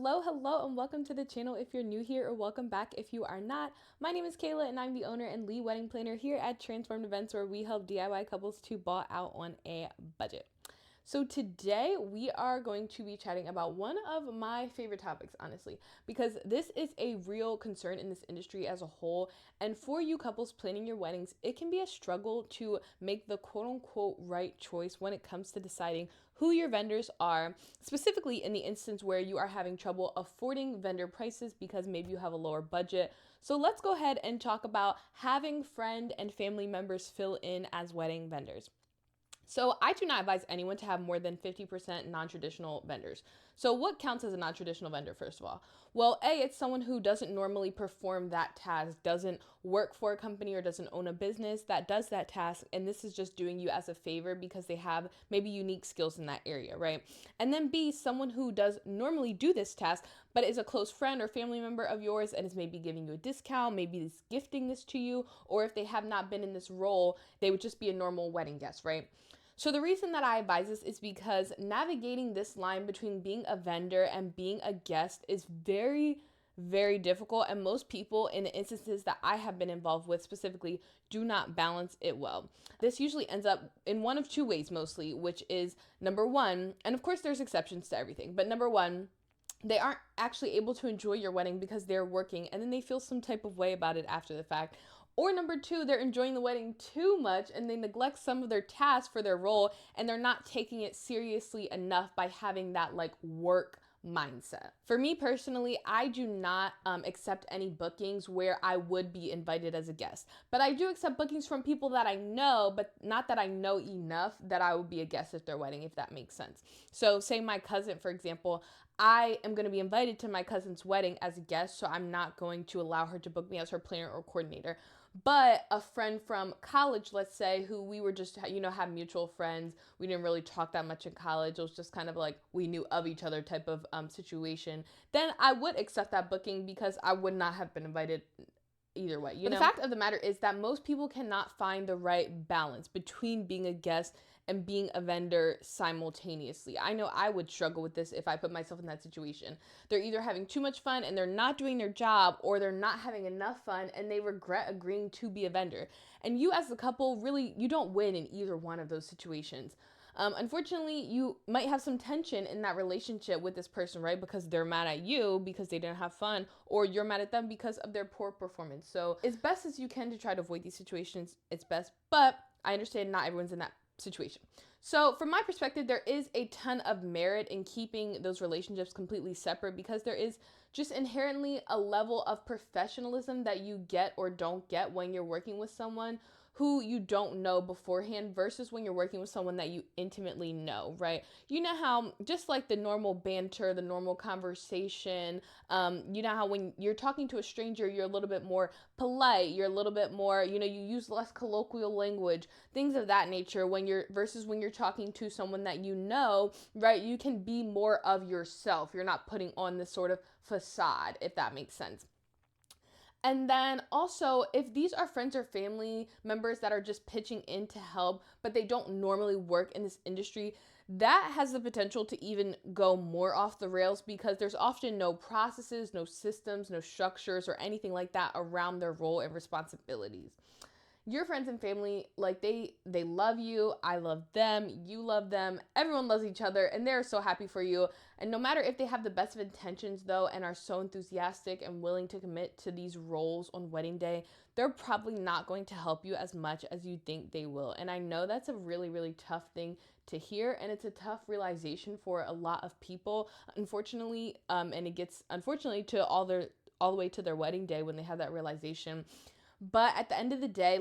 Hello, and welcome to the channel if you're new here, or welcome back if you are not. My name is Kayla, and I'm the owner and lead wedding planner here at Transformed Events, where we help DIY couples to ball out on a budget. So today we are going to be chatting about one of my favorite topics, honestly, because this is a real concern in this industry as a whole. And for you couples planning your weddings, it can be a struggle to make the quote unquote right choice when it comes to deciding who your vendors are, specifically in the instance where you are having trouble affording vendor prices because maybe you have a lower budget. So let's go ahead and talk about having friend and family members fill in as wedding vendors. So I do not advise anyone to have more than 50% non-traditional vendors. So what counts as a non-traditional vendor, first of all? Well, A, it's someone who doesn't normally perform that task, doesn't work for a company or doesn't own a business that does that task. And this is just doing you as a favor because they have maybe unique skills in that area, right? And then B, someone who does normally do this task, but is a close friend or family member of yours and is maybe giving you a discount, maybe is gifting this to you, or if they have not been in this role, they would just be a normal wedding guest, right? So the reason that I advise this is because navigating this line between being a vendor and being a guest is very, very difficult. And most people, in the instances that I have been involved with specifically, do not balance it well. This usually ends up in one of two ways mostly, which is number one, and of course there's exceptions to everything, but number one, they aren't actually able to enjoy your wedding because they're working and then they feel some type of way about it after the fact. Or number two, they're enjoying the wedding too much and they neglect some of their tasks for their role and they're not taking it seriously enough by having that work mindset. For me personally, I do not accept any bookings where I would be invited as a guest, but I do accept bookings from people that I know, but not that I know enough that I would be a guest at their wedding, if that makes sense. So say my cousin, for example, I am going to be invited to my cousin's wedding as a guest, so I'm not going to allow her to book me as her planner or coordinator. But a friend from college, let's say, who we were just, have mutual friends. We didn't really talk that much in college. It was just kind of like we knew of each other type of situation. Then I would accept that booking because I would not have been invited either way. But the fact of the matter is that most people cannot find the right balance between being a guest and being a vendor simultaneously. I know I would struggle with this if I put myself in that situation. They're either having too much fun and they're not doing their job, or they're not having enough fun and they regret agreeing to be a vendor. And you as the couple, really, you don't win in either one of those situations. Unfortunately, you might have some tension in that relationship with this person, right? Because they're mad at you because they didn't have fun, or you're mad at them because of their poor performance. So as best as you can to try to avoid these situations, it's best. But I understand not everyone's in that situation. So from my perspective, there is a ton of merit in keeping those relationships completely separate because there is just inherently a level of professionalism that you get or don't get when you're working with someone who you don't know beforehand versus when you're working with someone that you intimately know, right? You know how just like the normal banter, the normal conversation, you know how when you're talking to a stranger, you're a little bit more polite, you're a little bit more, you use less colloquial language, things of that nature when you're talking to someone that you know, right? You can be more of yourself. You're not putting on this sort of facade, if that makes sense. And then also, if these are friends or family members that are just pitching in to help, but they don't normally work in this industry, that has the potential to even go more off the rails because there's often no processes, no systems, no structures, or anything like that around their role and responsibilities. Your friends and family, they love you, I love them, you love them, everyone loves each other, and they're so happy for you. And no matter if they have the best of intentions though, and are so enthusiastic and willing to commit to these roles on wedding day, they're probably not going to help you as much as you think they will. And I know that's a really, really tough thing to hear, and it's a tough realization for a lot of people, unfortunately, and it gets, unfortunately, to all the way to their wedding day when they have that realization. But at the end of the day,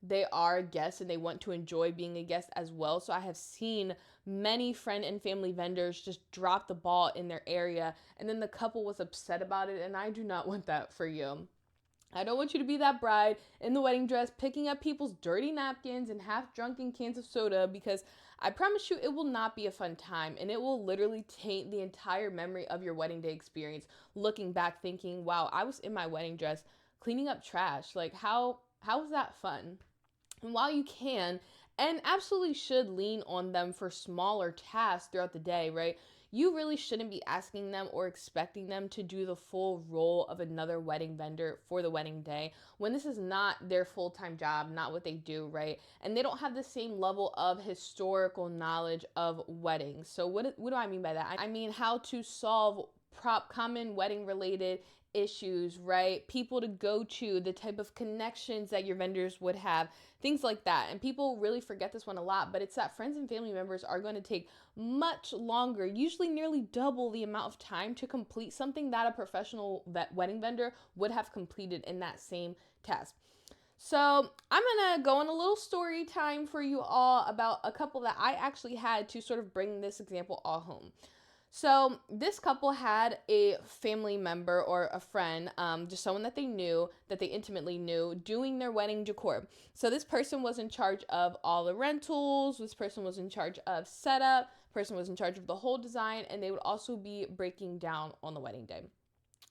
they are guests and they want to enjoy being a guest as well. So I have seen many friend and family vendors just drop the ball in their area, and then the couple was upset about it, and I do not want that for you. I don't want you to be that bride in the wedding dress picking up people's dirty napkins and half-drunken cans of soda, because I promise you it will not be a fun time, and it will literally taint the entire memory of your wedding day experience, looking back thinking, wow, I was in my wedding dress cleaning up trash. How was that fun? And while you can and absolutely should lean on them for smaller tasks throughout the day, right? you really shouldn't be asking them or expecting them to do the full role of another wedding vendor for the wedding day when this is not their full-time job, not what they do, right? And they don't have the same level of historical knowledge of weddings. So what do I mean by that? I mean how to solve common wedding related issues, right? People to go to, the type of connections that your vendors would have, things like that. And people really forget this one a lot, but it's that friends and family members are going to take much longer, usually nearly double the amount of time to complete something that a professional wedding vendor would have completed in that same task. So I'm gonna go on a little story time for you all about a couple that I actually had to sort of bring this example all home. So this couple had a family member or a friend, just someone that they knew, that they intimately knew, doing their wedding decor. So this person was in charge of all the rentals, this person was in charge of setup, person was in charge of the whole design, and they would also be breaking down on the wedding day.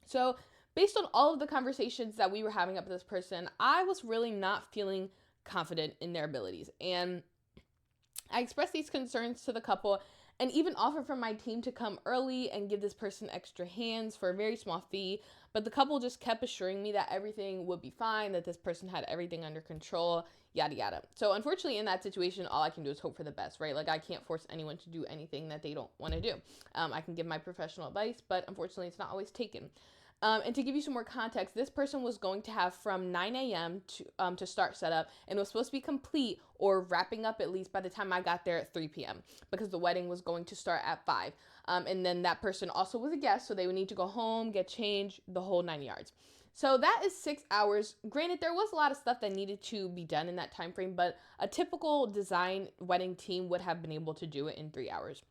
So based on all of the conversations that we were having up with this person, I was really not feeling confident in their abilities. And I expressed these concerns to the couple and even offered for my team to come early and give this person extra hands for a very small fee. But the couple just kept assuring me that everything would be fine, that this person had everything under control, yada, yada. So unfortunately, in that situation, all I can do is hope for the best, right? Like, I can't force anyone to do anything that they don't want to do. I can give my professional advice, but unfortunately, it's not always taken. And to give you some more context, this person was going to have from 9 a.m. to start setup, and it was supposed to be complete or wrapping up at least by the time I got there at 3 p.m. because the wedding was going to start at 5. And then that person also was a guest, so they would need to go home, get changed, the whole 9 yards. So that is 6 hours. Granted, there was a lot of stuff that needed to be done in that time frame, but a typical design wedding team would have been able to do it in 3 hours.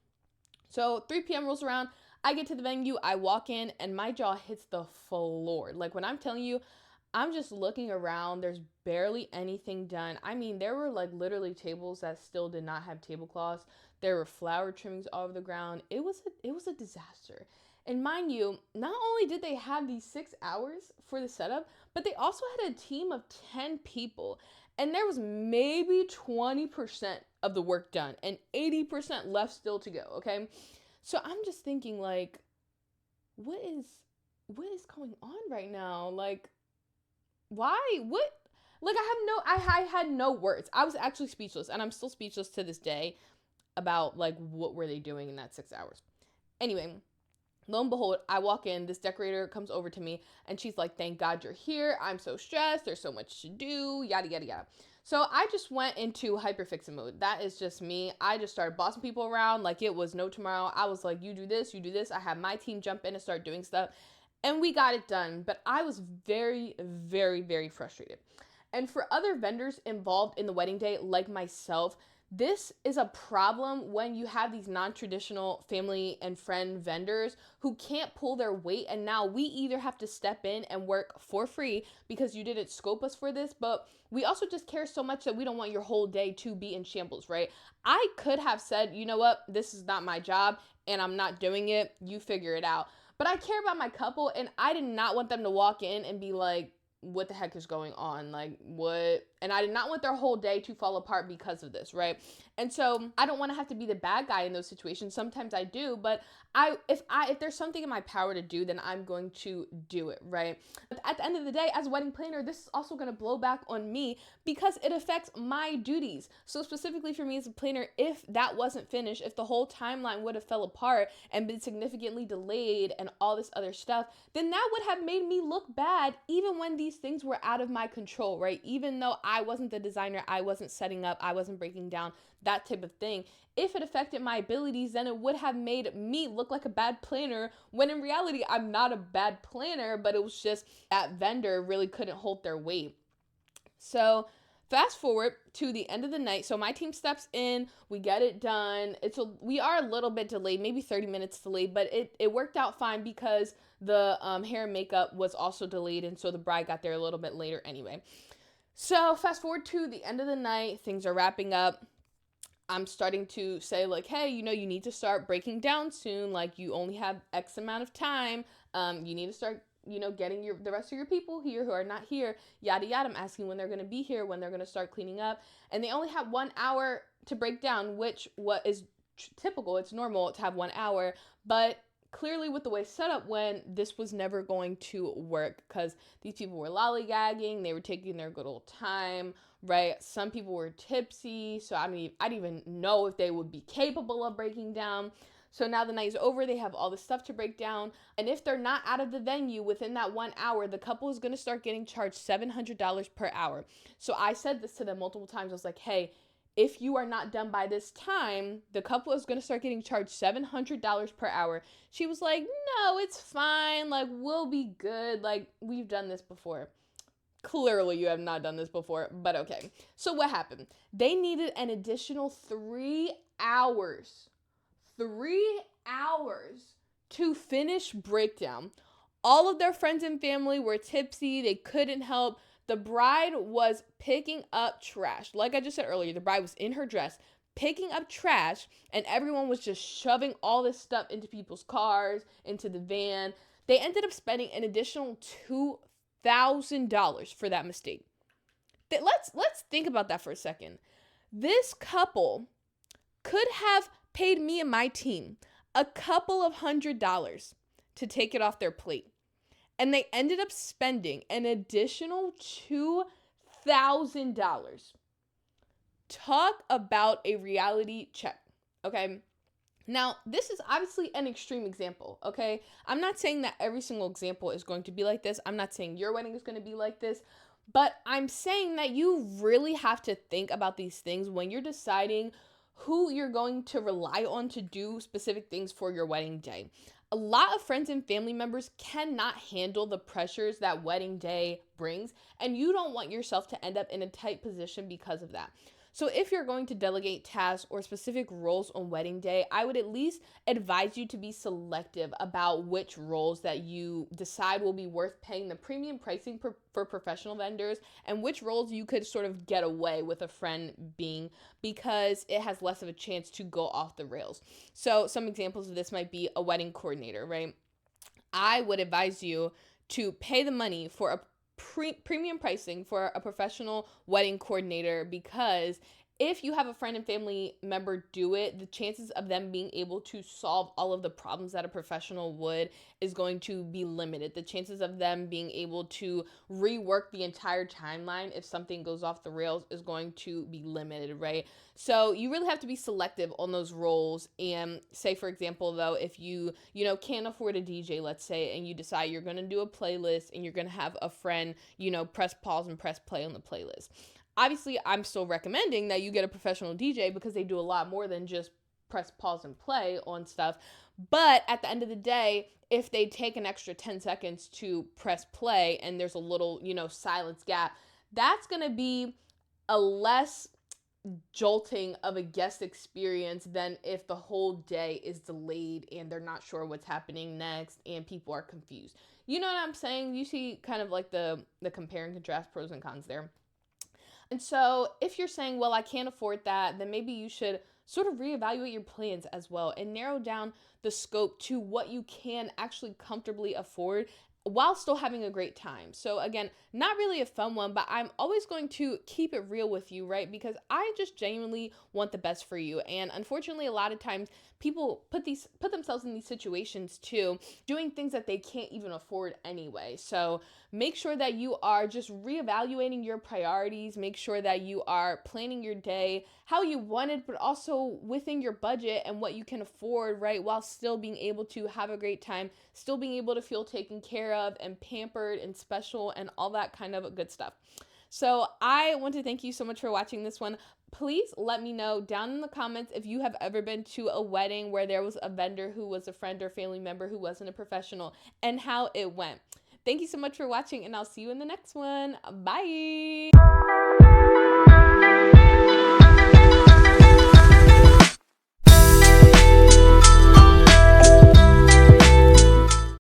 So 3 p.m. rolls around. I get to the venue, I walk in, and my jaw hits the floor. Like, when I'm telling you, I'm just looking around, there's barely anything done. I mean, there were like literally tables that still did not have tablecloths. There were flower trimmings all over the ground. It was a disaster. And mind you, not only did they have these 6 hours for the setup, but they also had a team of 10 people. And there was maybe 20% of the work done and 80% left still to go, okay? So I'm just thinking, like, what is going on right now? Like, why? What? Like, I had no words. I was actually speechless, and I'm still speechless to this day about, like, what were they doing in that 6 hours. Anyway, lo and behold, I walk in, this decorator comes over to me, and she's like, thank God you're here. I'm so stressed. There's so much to do, yada, yada, yada. So I just went into hyperfixing mode. That is just me. I just started bossing people around like it was no tomorrow. I was like, you do this, you do this. I had my team jump in and start doing stuff, and we got it done. But I was very, very, very frustrated. And for other vendors involved in the wedding day, like myself, this is a problem when you have these non-traditional family and friend vendors who can't pull their weight, and now we either have to step in and work for free because you didn't scope us for this, but we also just care so much that we don't want your whole day to be in shambles, right? I could have said, you know what, this is not my job and I'm not doing it, you figure it out. But I care about my couple, and I did not want them to walk in and be like, what the heck is going on? Like, what? And I did not want their whole day to fall apart because of this, right? And so I don't want to have to be the bad guy in those situations. Sometimes I do, but if there's something in my power to do, then I'm going to do it, right? But at the end of the day, as a wedding planner, this is also going to blow back on me because it affects my duties. So specifically for me as a planner, if that wasn't finished, if the whole timeline would have fell apart and been significantly delayed and all this other stuff, then that would have made me look bad even when these things were out of my control, right? Even though I wasn't the designer, I wasn't setting up, I wasn't breaking down, that type of thing. If it affected my abilities, then it would have made me look like a bad planner, when in reality, I'm not a bad planner, but it was just that vendor really couldn't hold their weight. So fast forward to the end of the night. So my team steps in, we get it done. We are a little bit delayed, maybe 30 minutes delayed, but it worked out fine because the hair and makeup was also delayed, and so the bride got there a little bit later anyway. So fast forward to the end of the night, things are wrapping up. I'm starting to say, like, hey, you need to start breaking down soon. Like, you only have X amount of time. You need to start, getting the rest of your people here who are not here, yada, yada. I'm asking when they're going to be here, when they're going to start cleaning up. And they only have 1 hour to break down, which what is typical, it's normal to have 1 hour, but clearly with the way set up went, this was never going to work because these people were lollygagging, they were taking their good old time, right? Some people were tipsy, so I didn't even know if they would be capable of breaking down. So now the night's over, they have all this stuff to break down, and if they're not out of the venue within that 1 hour, the couple is going to start getting charged $700 per hour. So I said this to them multiple times. I was like, hey, if you are not done by this time, the couple is going to start getting charged $700 per hour. She was like, no, it's fine. Like, we'll be good. Like, we've done this before. Clearly, you have not done this before, but okay. So what happened? They needed an additional 3 hours. 3 hours to finish breakdown. All of their friends and family were tipsy. They couldn't help. The bride was picking up trash. Like I just said earlier, the bride was in her dress picking up trash, and everyone was just shoving all this stuff into people's cars, into the van. They ended up spending an additional $2,000 for that mistake. Let's think about that for a second. This couple could have paid me and my team a couple of $100s to take it off their plate. And they ended up spending an additional $2,000. Talk about a reality check, okay? Now, this is obviously an extreme example, okay? I'm not saying that every single example is going to be like this. I'm not saying your wedding is going to be like this. But I'm saying that you really have to think about these things when you're deciding who you're going to rely on to do specific things for your wedding day. A lot of friends and family members cannot handle the pressures that wedding day brings, and you don't want yourself to end up in a tight position because of that. So if you're going to delegate tasks or specific roles on wedding day, I would at least advise you to be selective about which roles that you decide will be worth paying the premium pricing for professional vendors, and which roles you could sort of get away with a friend being, because it has less of a chance to go off the rails. So some examples of this might be a wedding coordinator, right? I would advise you to pay the money for a premium pricing for a professional wedding coordinator, because if you have a friend and family member do it, the chances of them being able to solve all of the problems that a professional would is going to be limited. The chances of them being able to rework the entire timeline if something goes off the rails is going to be limited, right? So you really have to be selective on those roles. And say, for example, though, if you can't afford a DJ, let's say, and you decide you're going to do a playlist and you're going to have a friend, press pause and press play on the playlist. Obviously, I'm still recommending that you get a professional DJ because they do a lot more than just press pause and play on stuff. But at the end of the day, if they take an extra 10 seconds to press play and there's a little, silence gap, that's going to be a less jolting of a guest experience than if the whole day is delayed and they're not sure what's happening next and people are confused. You know what I'm saying? You see kind of like the compare and contrast, pros and cons there. And so if you're saying, well, I can't afford that, then maybe you should sort of reevaluate your plans as well and narrow down the scope to what you can actually comfortably afford while still having a great time. So again, not really a fun one, but I'm always going to keep it real with you, right? Because I just genuinely want the best for you. And unfortunately, a lot of times people put themselves in these situations too, doing things that they can't even afford anyway. So make sure that you are just reevaluating your priorities. Make sure that you are planning your day how you want it, but also within your budget and what you can afford, right? While still being able to have a great time, still being able to feel taken care of and pampered and special and all that kind of good stuff. So I want to thank you so much for watching this one. Please let me know down in the comments if you have ever been to a wedding where there was a vendor who was a friend or family member who wasn't a professional and how it went. Thank you so much for watching, and I'll see you in the next one. Bye.